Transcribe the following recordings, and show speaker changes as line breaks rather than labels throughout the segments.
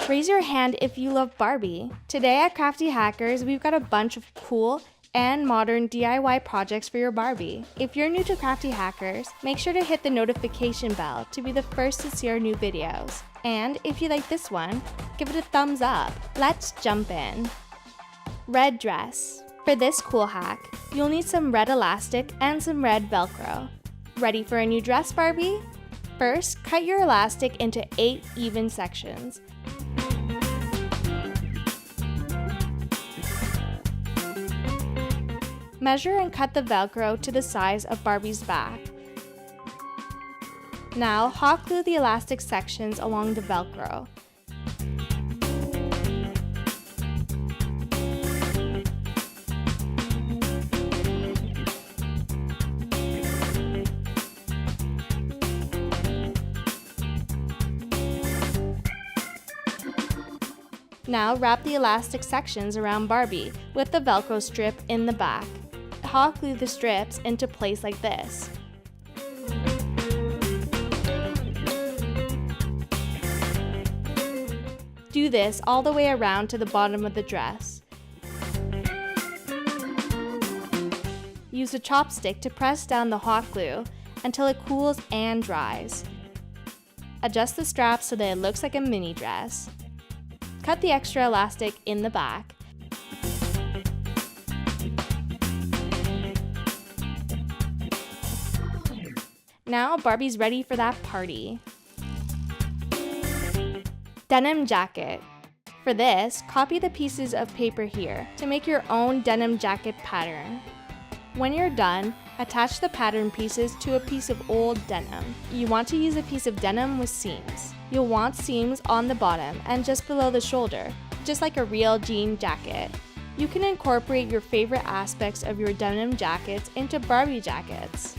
Raise your hand if you love Barbie. Today at Crafty Hackers, we've got a bunch of cool and modern DIY projects for your Barbie. If you're new to Crafty Hackers, make sure to hit the notification bell to be the first to see our new videos. And if you like this one, give it a thumbs up. Let's jump in. Red dress. For this cool hack, you'll need some red elastic and some red Velcro. Ready for a new dress, Barbie? First, cut your elastic into 8 even sections. Measure and cut the Velcro to the size of Barbie's back. Now, hot glue the elastic sections along the Velcro. Now wrap the elastic sections around Barbie with the Velcro strip in the back. Hot glue the strips into place like this. Do this all the way around to the bottom of the dress. Use a chopstick to press down the hot glue until it cools and dries. Adjust the straps so that it looks like a mini dress. Cut the extra elastic in the back. Now Barbie's ready for that party. Denim jacket. For this, copy the pieces of paper here to make your own denim jacket pattern. When you're done, attach the pattern pieces to a piece of old denim. You want to use a piece of denim with seams. You'll want seams on the bottom and just below the shoulder, just like a real jean jacket. You can incorporate your favorite aspects of your denim jackets into Barbie jackets.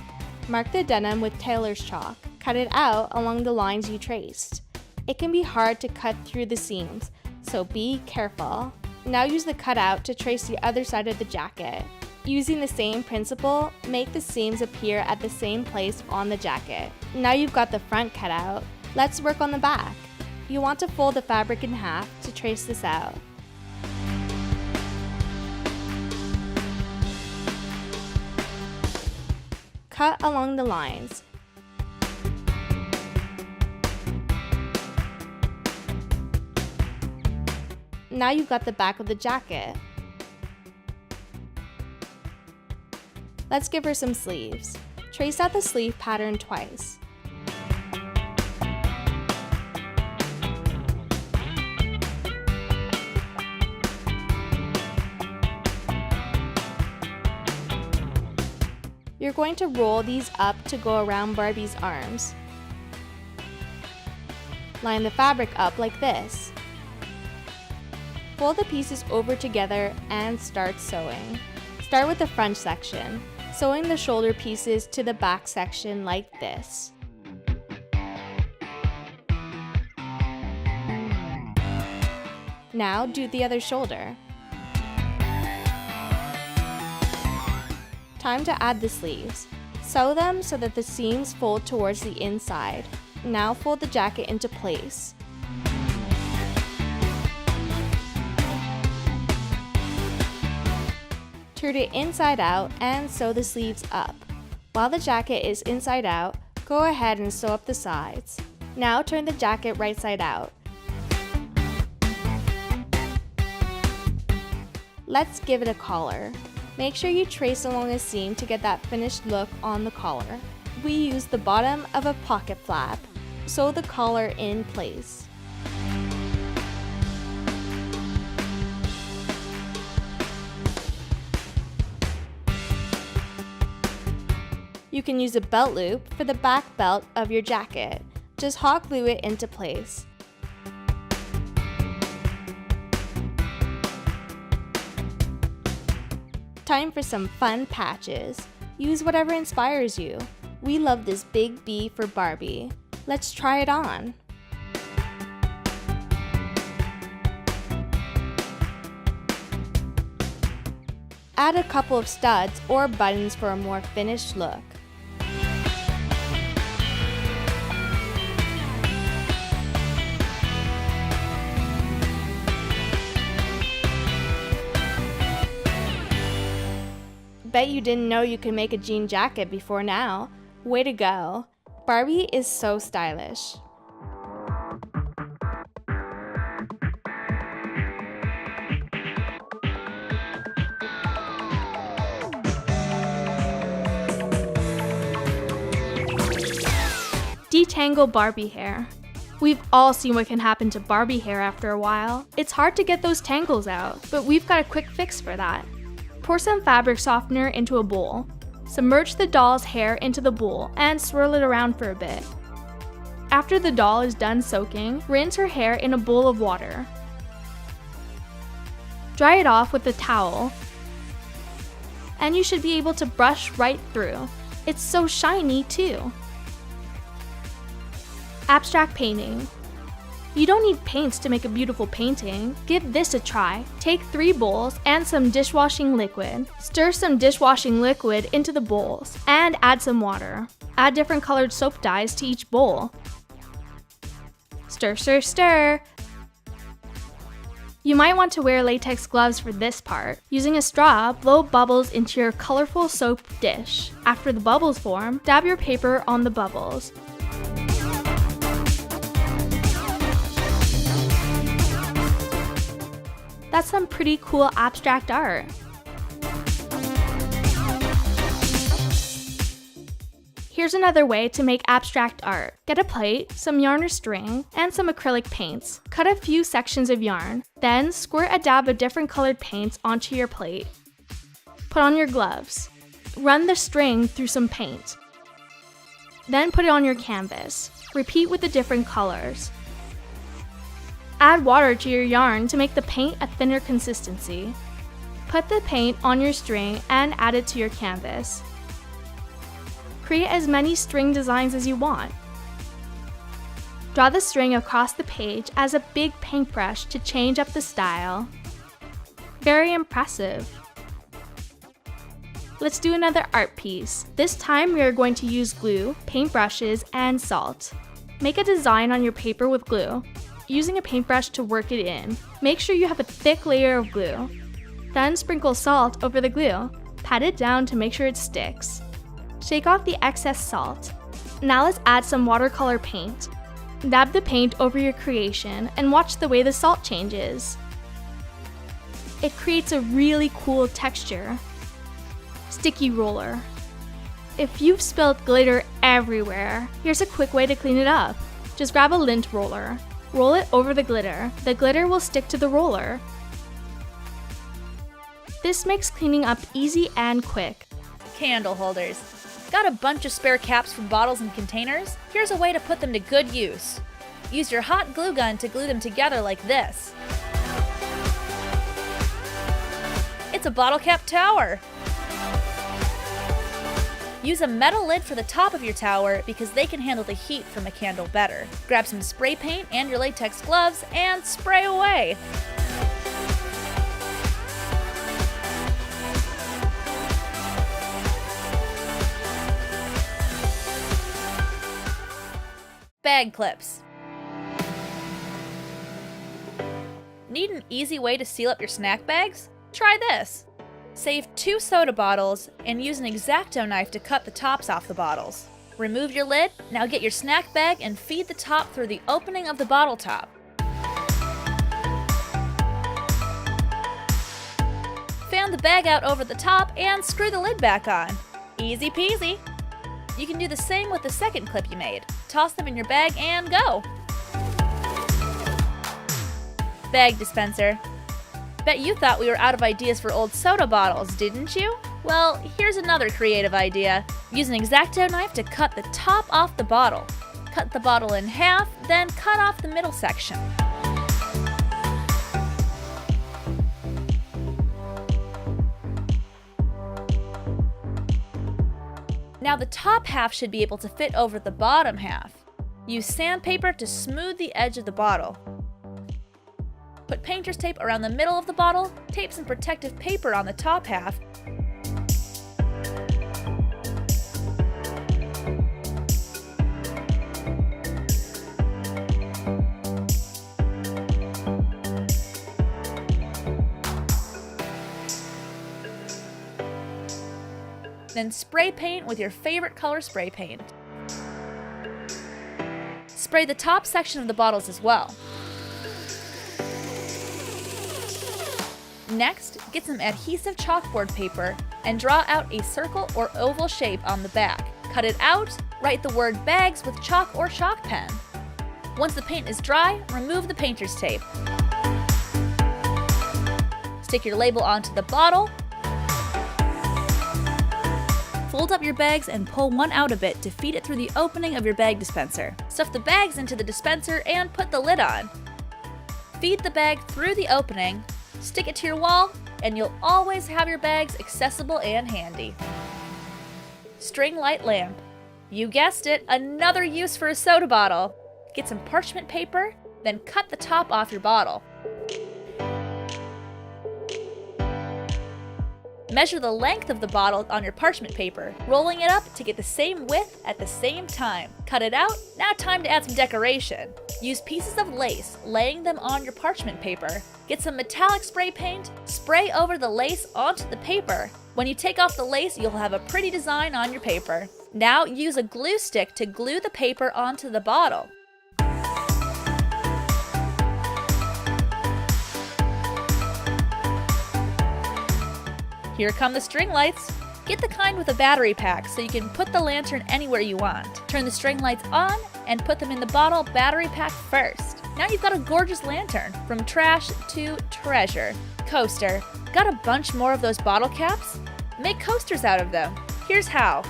Mark the denim with tailor's chalk. Cut it out along the lines you traced. It can be hard to cut through the seams, so be careful. Now use the cutout to trace the other side of the jacket. Using the same principle, make the seams appear at the same place on the jacket. Now you've got the front cut out, let's work on the back. You want to fold the fabric in half to trace this out. Cut along the lines. Now you've got the back of the jacket. Let's give her some sleeves. Trace out the sleeve pattern twice. You're going to roll these up to go around Barbie's arms. Line the fabric up like this. Fold the pieces over together and start sewing. Start with the front section, sewing the shoulder pieces to the back section like this. Now do the other shoulder. Time to add the sleeves. Sew them so that the seams fold towards the inside. Now fold the jacket into place. Turn it inside out and sew the sleeves up. While the jacket is inside out, go ahead and sew up the sides. Now turn the jacket right side out. Let's give it a collar. Make sure you trace along a seam to get that finished look on the collar. We use the bottom of a pocket flap. Sew the collar in place. You can use a belt loop for the back belt of your jacket. Just hot glue it into place. Time for some fun patches. Use whatever inspires you. We love this big bee for Barbie. Let's try it on. Add a couple of studs or buttons for a more finished look. Bet you didn't know you could make a jean jacket before now. Way to go. Barbie is so stylish. Detangle Barbie hair. We've all seen what can happen to Barbie hair after a while. It's hard to get those tangles out, but we've got a quick fix for that. Pour some fabric softener into a bowl. Submerge the doll's hair into the bowl and swirl it around for a bit. After the doll is done soaking, rinse her hair in a bowl of water. Dry it off with a towel, and you should be able to brush right through. It's so shiny too. Abstract painting. You don't need paints to make a beautiful painting. Give this a try. Take 3 bowls and some dishwashing liquid. Stir some dishwashing liquid into the bowls and add some water. Add different colored soap dyes to each bowl. Stir, stir, stir. You might want to wear latex gloves for this part. Using a straw, blow bubbles into your colorful soap dish. After the bubbles form, dab your paper on the bubbles. That's some pretty cool abstract art. Here's another way to make abstract art. Get a plate, some yarn or string, and some acrylic paints. Cut a few sections of yarn. Then squirt a dab of different colored paints onto your plate. Put on your gloves. Run the string through some paint. Then put it on your canvas. Repeat with the different colors. Add water to your yarn to make the paint a thinner consistency. Put the paint on your string and add it to your canvas. Create as many string designs as you want. Draw the string across the page as a big paintbrush to change up the style. Very impressive. Let's do another art piece. This time we are going to use glue, paintbrushes, and salt. Make a design on your paper with glue, using a paintbrush to work it in. Make sure you have a thick layer of glue. Then sprinkle salt over the glue. Pat it down to make sure it sticks. Shake off the excess salt. Now let's add some watercolor paint. Dab the paint over your creation and watch the way the salt changes. It creates a really cool texture. Sticky roller. If you've spilled glitter everywhere, here's a quick way to clean it up. Just grab a lint roller. Roll it over the glitter. The glitter will stick to the roller. This makes cleaning up easy and quick.
Candle holders. Got a bunch of spare caps from bottles and containers? Here's a way to put them to good use. Use your hot glue gun to glue them together like this. It's a bottle cap tower. Use a metal lid for the top of your tower because they can handle the heat from a candle better. Grab some spray paint and your latex gloves and spray away. Bag clips. Need an easy way to seal up your snack bags? Try this. Save 2 soda bottles and use an X-Acto knife to cut the tops off the bottles. Remove your lid, now get your snack bag and feed the top through the opening of the bottle top. Fan the bag out over the top and screw the lid back on. Easy peasy. You can do the same with the second clip you made. Toss them in your bag and go. Bag dispenser. Bet you thought we were out of ideas for old soda bottles, didn't you? Well, here's another creative idea. Use an X-Acto knife to cut the top off the bottle. Cut the bottle in half, then cut off the middle section. Now the top half should be able to fit over the bottom half. Use sandpaper to smooth the edge of the bottle. Put painter's tape around the middle of the bottle, tape some protective paper on the top half, Then spray paint with your favorite color spray paint. Spray the top section of the bottles as well. Next, get some adhesive chalkboard paper and draw out a circle or oval shape on the back. Cut it out, write the word bags with chalk or chalk pen. Once the paint is dry, remove the painter's tape. Stick your label onto the bottle. Fold up your bags and pull one out a bit to feed it through the opening of your bag dispenser. Stuff the bags into the dispenser and put the lid on. Feed the bag through the opening, stick it to your wall, and you'll always have your bags accessible and handy. String light lamp. You guessed it, another use for a soda bottle. Get some parchment paper, then cut the top off your bottle. Measure the length of the bottle on your parchment paper, rolling it up to get the same width at the same time. Cut it out, now time to add some decoration. Use pieces of lace, laying them on your parchment paper. Get some metallic spray paint, spray over the lace onto the paper. When you take off the lace, you'll have a pretty design on your paper. Now use a glue stick to glue the paper onto the bottle. Here come the string lights. Get the kind with a battery pack so you can put the lantern anywhere you want. Turn the string lights on and put them in the bottle battery pack first. Now you've got a gorgeous lantern, from trash to treasure. Coaster. Got a bunch more of those bottle caps? Make coasters out of them. Here's how.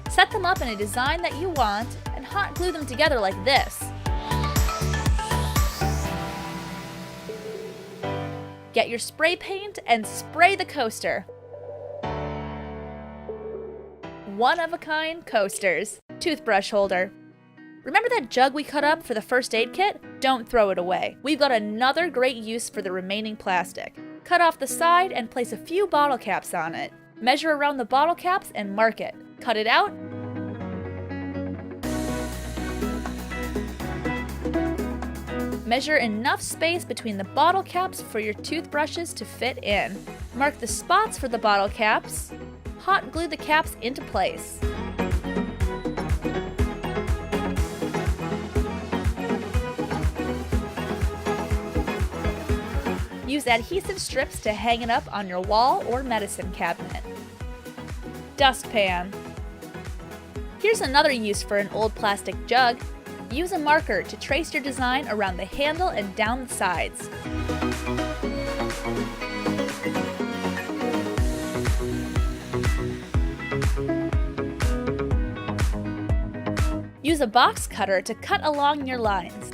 Set them up in a design that you want and hot glue them together like this. Get your spray paint and spray the coaster. One-of-a-kind coasters. Toothbrush holder. Remember that jug we cut up for the first aid kit? Don't throw it away. We've got another great use for the remaining plastic. Cut off the side and place a few bottle caps on it. Measure around the bottle caps and mark it. Cut it out. Measure enough space between the bottle caps for your toothbrushes to fit in. Mark the spots for the bottle caps. Hot glue the caps into place. Use adhesive strips to hang it up on your wall or medicine cabinet. Dustpan. Here's another use for an old plastic jug. Use a marker to trace your design around the handle and down the sides. Use a box cutter to cut along your lines.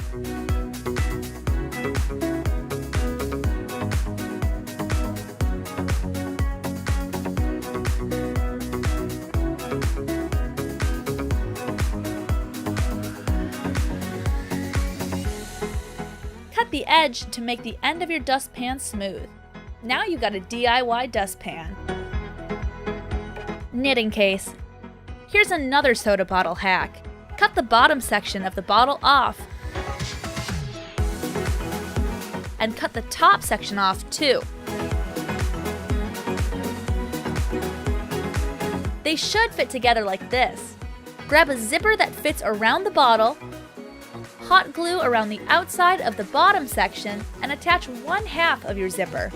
Cut the edge to make the end of your dustpan smooth. Now you've got a DIY dustpan. Knitting case. Here's another soda bottle hack. Cut the bottom section of the bottle off. And cut the top section off too. They should fit together like this. Grab a zipper that fits around the bottle, hot glue around the outside of the bottom section, and attach one half of your zipper.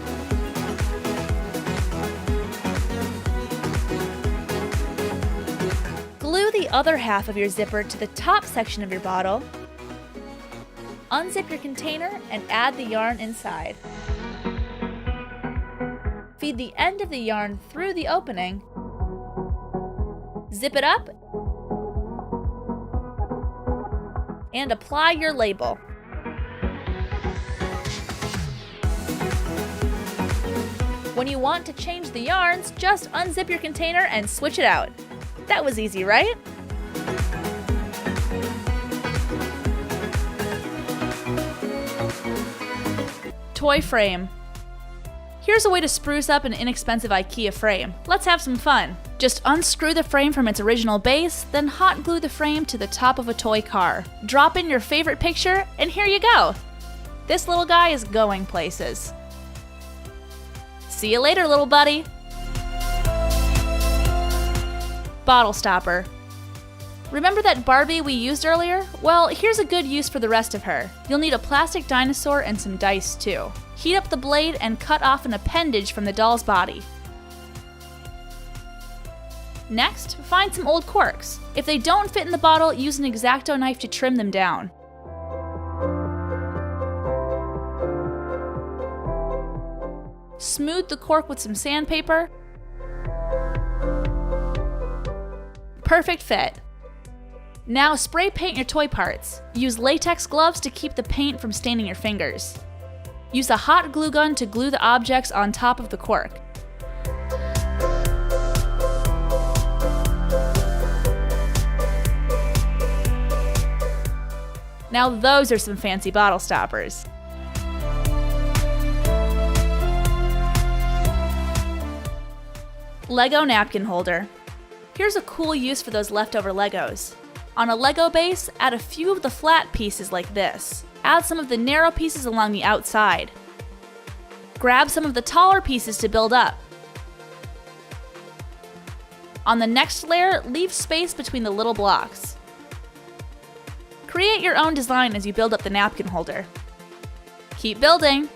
Glue the other half of your zipper to the top section of your bottle. Unzip your container and add the yarn inside. Feed the end of the yarn through the opening. Zip it up and apply your label. When you want to change the yarns, just unzip your container and switch it out. That was easy, right? Toy frame. Here's a way to spruce up an inexpensive IKEA frame. Let's have some fun. Just unscrew the frame from its original base, then hot glue the frame to the top of a toy car. Drop in your favorite picture, and here you go. This little guy is going places. See you later, little buddy. Bottle stopper. Remember that Barbie we used earlier? Well, here's a good use for the rest of her. You'll need a plastic dinosaur and some dice too. Heat up the blade and cut off an appendage from the doll's body. Next, find some old corks. If they don't fit in the bottle, use an X-Acto knife to trim them down. Smooth the cork with some sandpaper. Perfect fit. Now spray paint your toy parts. Use latex gloves to keep the paint from staining your fingers. Use a hot glue gun to glue the objects on top of the cork. Now those are some fancy bottle stoppers. Lego napkin holder. Here's a cool use for those leftover Legos. On a Lego base, add a few of the flat pieces like this. Add some of the narrow pieces along the outside. Grab some of the taller pieces to build up. On the next layer, leave space between the little blocks. Create your own design as you build up the napkin holder. Keep building.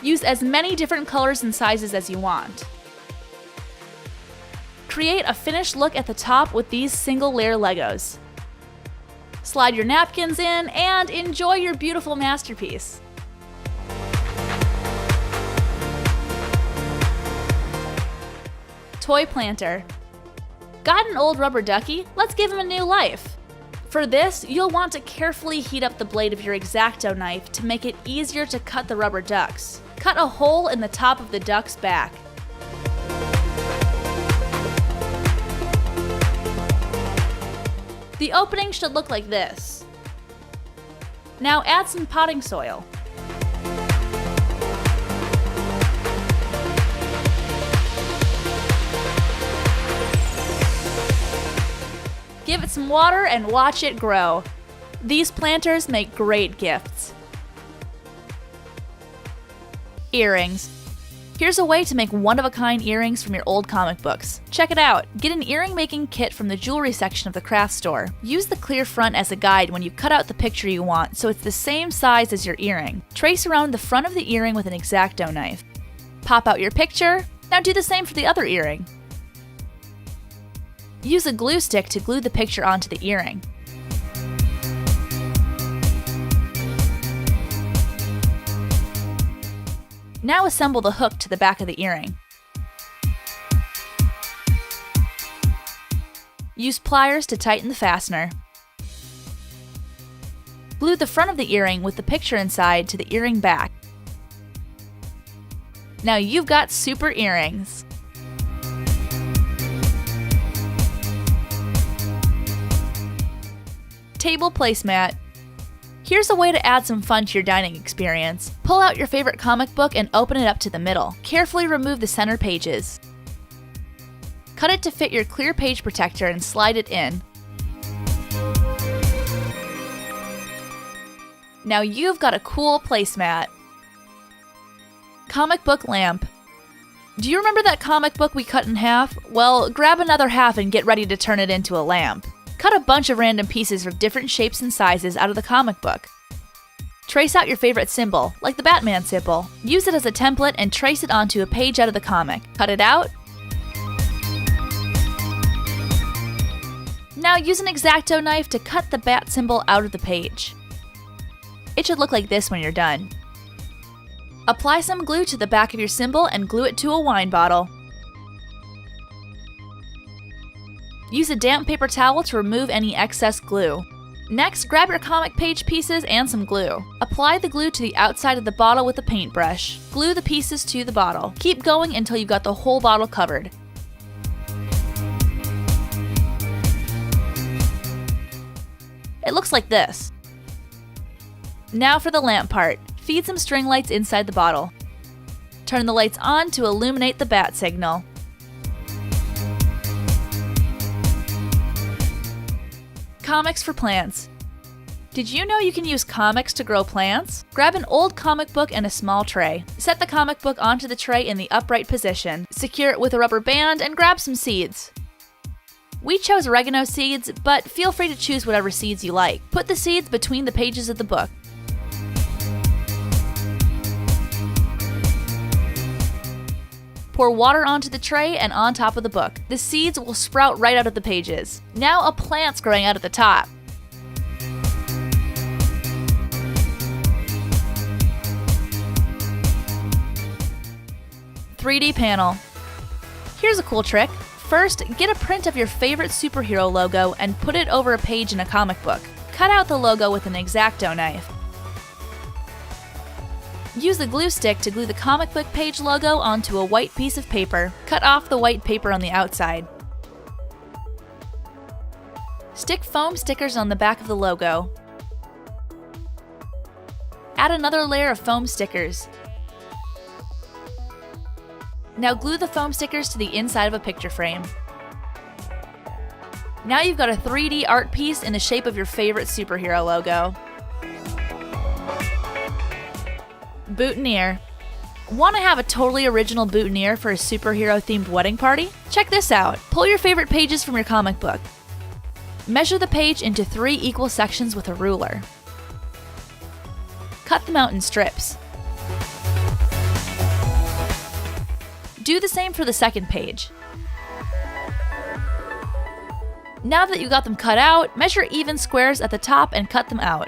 Use as many different colors and sizes as you want. Create a finished look at the top with these single-layer Legos. Slide your napkins in and enjoy your beautiful masterpiece. Toy planter. Got an old rubber ducky? Let's give him a new life. For this, you'll want to carefully heat up the blade of your X-Acto knife to make it easier to cut the rubber ducks. Cut a hole in the top of the duck's back. The opening should look like this. Now add some potting soil. Give it some water and watch it grow. These planters make great gifts. Earrings. Here's a way to make one-of-a-kind earrings from your old comic books. Check it out! Get an earring making kit from the jewelry section of the craft store. Use the clear front as a guide when you cut out the picture you want so it's the same size as your earring. Trace around the front of the earring with an X-Acto knife. Pop out your picture. Now do the same for the other earring. Use a glue stick to glue the picture onto the earring. Now assemble the hook to the back of the earring. Use pliers to tighten the fastener. Glue the front of the earring with the picture inside to the earring back. Now you've got super earrings! Table placemat. Here's a way to add some fun to your dining experience. Pull out your favorite comic book and open it up to the middle. Carefully remove the center pages. Cut it to fit your clear page protector and slide it in. Now you've got a cool placemat. Comic book lamp. Do you remember that comic book we cut in half? Well, grab another half and get ready to turn it into a lamp. Cut a bunch of random pieces of different shapes and sizes out of the comic book. Trace out your favorite symbol, like the Batman symbol. Use it as a template and trace it onto a page out of the comic. Cut it out. Now use an X-Acto knife to cut the bat symbol out of the page. It should look like this when you're done. Apply some glue to the back of your symbol and glue it to a wine bottle. Use a damp paper towel to remove any excess glue. Next, grab your comic page pieces and some glue. Apply the glue to the outside of the bottle with a paintbrush. Glue the pieces to the bottle. Keep going until you've got the whole bottle covered. It looks like this. Now for the lamp part. Feed some string lights inside the bottle. Turn the lights on to illuminate the bat signal. Comics for plants. Did you know you can use comics to grow plants? Grab an old comic book and a small tray. Set the comic book onto the tray in the upright position. Secure it with a rubber band and grab some seeds. We chose oregano seeds, but feel free to choose whatever seeds you like. Put the seeds between the pages of the book. Pour water onto the tray and on top of the book. The seeds will sprout right out of the pages. Now a plant's growing out at the top. "3D panel." Here's a cool trick. First, get a print of your favorite superhero logo and put it over a page in a comic book. Cut out the logo with an X-Acto knife. Use the glue stick to glue the comic book page logo onto a white piece of paper. Cut off the white paper on the outside. Stick foam stickers on the back of the logo. Add another layer of foam stickers. Now glue the foam stickers to the inside of a picture frame. Now you've got a 3D art piece in the shape of your favorite superhero logo. Boutonniere. Want to have a totally original boutonniere for a superhero-themed wedding party? Check this out. Pull your favorite pages from your comic book. Measure the page into 3 equal sections with a ruler. Cut them out in strips. Do the same for the second page. Now that you got them cut out, measure even squares at the top and cut them out.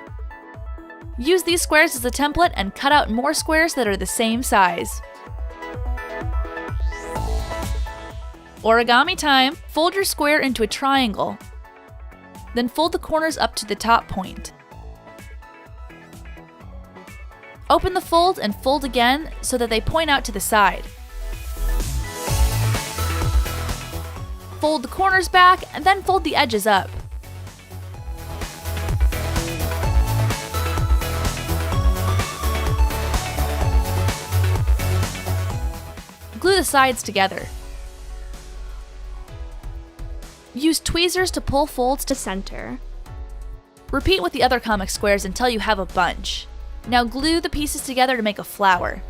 Use these squares as a template and cut out more squares that are the same size. Origami time! Fold your square into a triangle. Then fold the corners up to the top point. Open the fold and fold again so that they point out to the side. Fold the corners back and then fold the edges up. Glue the sides together. Use tweezers to pull folds to center. Repeat with the other comic squares until you have a bunch. Now glue the pieces together to make a flower.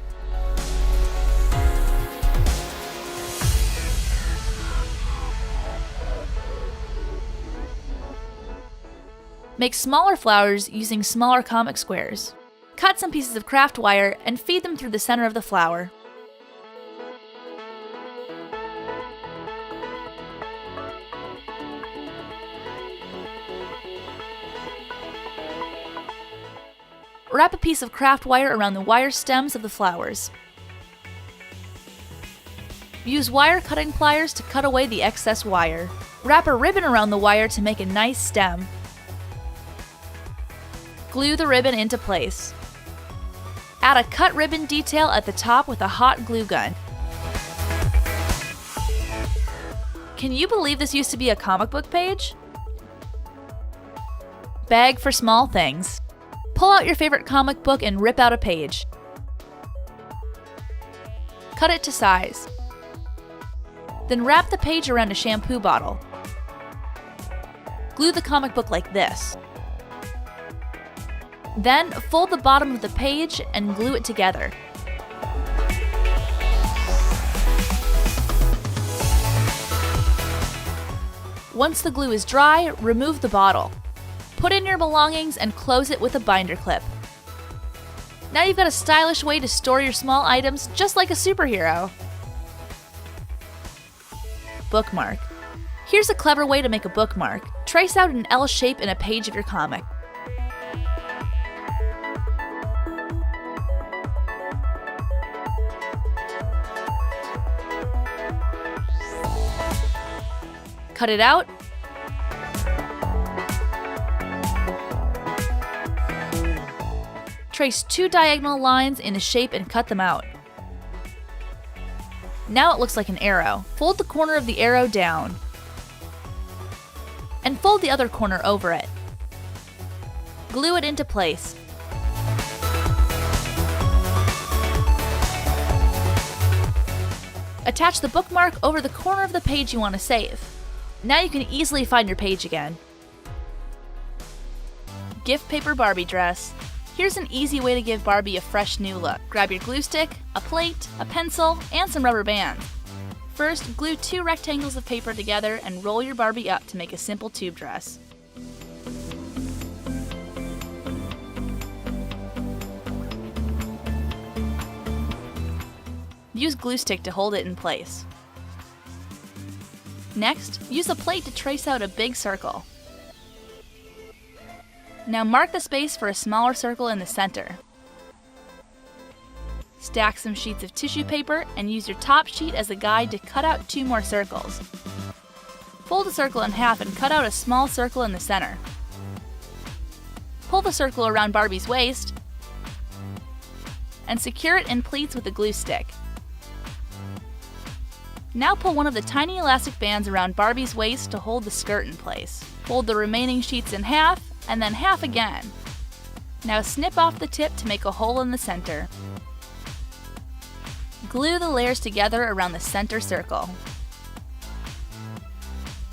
Make smaller flowers using smaller comic squares. Cut some pieces of craft wire and feed them through the center of the flower. Wrap a piece of craft wire around the wire stems of the flowers. Use wire cutting pliers to cut away the excess wire. Wrap a ribbon around the wire to make a nice stem. Glue the ribbon into place. Add a cut ribbon detail at the top with a hot glue gun. Can you believe this used to be a comic book page? Bag for small things. Pull out your favorite comic book and rip out a page. Cut it to size. Then wrap the page around a shampoo bottle. Glue the comic book like this. Then fold the bottom of the page and glue it together. Once the glue is dry, remove the bottle. Put in your belongings and close it with a binder clip. Now you've got a stylish way to store your small items just like a superhero. Bookmark. Here's a clever way to make a bookmark. Trace out an L shape in a page of your comic. Cut it out. Trace 2 diagonal lines in a shape and cut them out. Now it looks like an arrow. Fold the corner of the arrow down. And fold the other corner over it. Glue it into place. Attach the bookmark over the corner of the page you want to save. Now you can easily find your page again. Gift paper Barbie dress. Here's an easy way to give Barbie a fresh new look. Grab your glue stick, a plate, a pencil, and some rubber bands. First, glue 2 rectangles of paper together and roll your Barbie up to make a simple tube dress. Use glue stick to hold it in place. Next, use a plate to trace out a big circle. Now mark the space for a smaller circle in the center. Stack some sheets of tissue paper and use your top sheet as a guide to cut out 2 more circles. Fold the circle in half and cut out a small circle in the center. Pull the circle around Barbie's waist and secure it in pleats with a glue stick. Now pull one of the tiny elastic bands around Barbie's waist to hold the skirt in place. Fold the remaining sheets in half and then half again. Now snip off the tip to make a hole in the center. Glue the layers together around the center circle.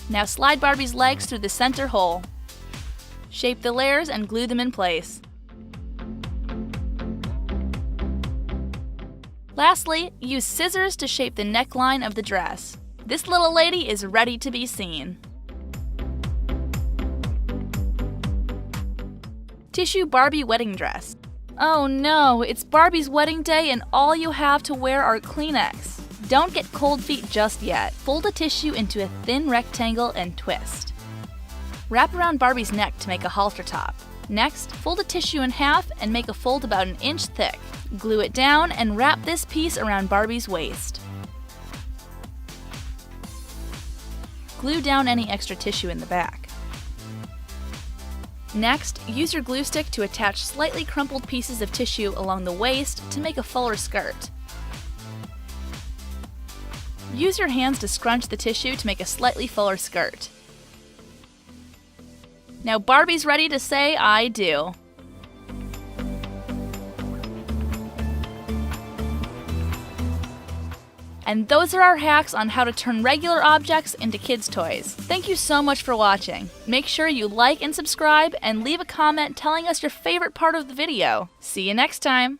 Now slide Barbie's legs through the center hole. Shape the layers and glue them in place. Lastly, use scissors to shape the neckline of the dress. This little lady is ready to be seen. Tissue Barbie wedding dress. Oh no, it's Barbie's wedding day and all you have to wear are Kleenex. Don't get cold feet just yet. Fold a tissue into a thin rectangle and twist. Wrap around Barbie's neck to make a halter top. Next, fold a tissue in half and make a fold about 1 inch thick. Glue it down and wrap this piece around Barbie's waist. Glue down any extra tissue in the back. Next, use your glue stick to attach slightly crumpled pieces of tissue along the waist to make a fuller skirt. Use your hands to scrunch the tissue to make a slightly fuller skirt. Now Barbie's ready to say I do. And those are our hacks on how to turn regular objects into kids' toys. Thank you so much for watching. Make sure you like and subscribe and leave a comment telling us your favorite part of the video. See you next time!